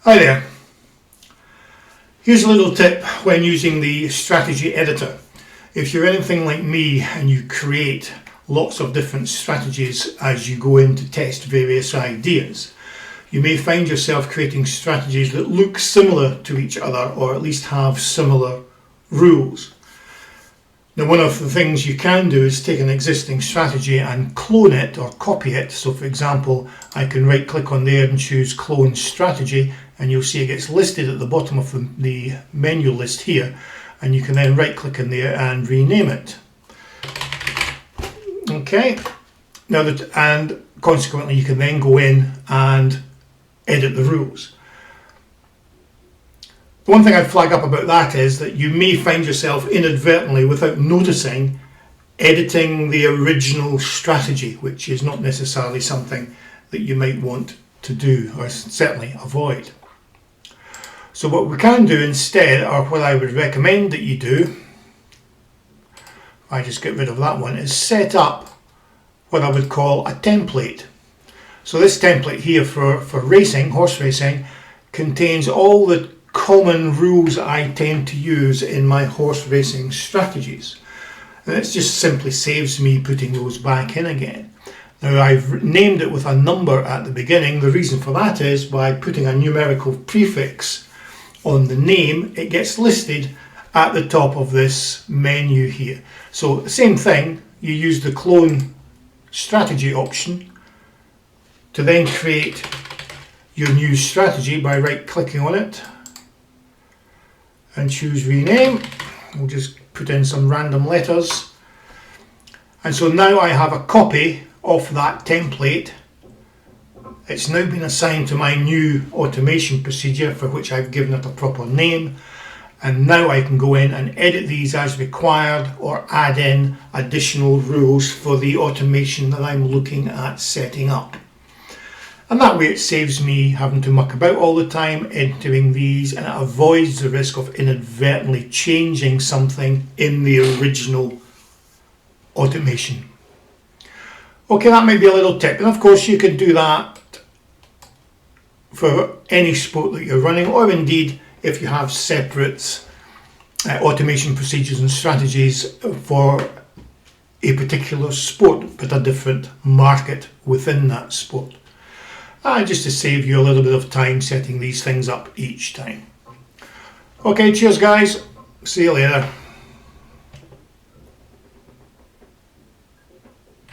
Hi there. Here's a little tip when using the strategy editor. If you're anything like me and you create lots of different strategies as you go in to test various ideas, you may find yourself creating strategies that look similar to each other or at least have similar rules. Now, one of the things you can do is take an existing strategy and clone it or copy it. So for example, I can right click on there and choose clone strategy, and you'll see it gets listed at the bottom of the menu list here, and you can then right click in there and rename it. Okay, now and consequently you can then go in and edit the rules. The one thing I'd flag up about that is that you may find yourself inadvertently, without noticing, editing the original strategy, which is not necessarily something that you might want to do, or certainly avoid. So what we can do instead, or what I would recommend that you do, I just get rid of that one, is set up what I would call a template. So this template here for racing, horse racing, contains all the common rules I tend to use in my horse racing strategies, and it just simply saves me putting those back in again. Now, I've named it with a number at the beginning. The reason for that is by putting a numerical prefix on the name, it gets listed at the top of this menu here. So the same thing, you use the clone strategy option to then create your new strategy by right clicking on it and choose rename. We'll just put in some random letters, and so now I have a copy of that template. It's now been assigned to my new automation procedure, for which I've given it a proper name, and now I can go in and edit these as required or add in additional rules for the automation that I'm looking at setting up. And that way it saves me having to muck about all the time entering these, and it avoids the risk of inadvertently changing something in the original automation. Okay, that might be a little tip, and of course you can do that for any sport that you're running, or indeed if you have separate automation procedures and strategies for a particular sport but a different market within that sport. Just to save you a little bit of time setting these things up each time. Okay, cheers guys, see you later.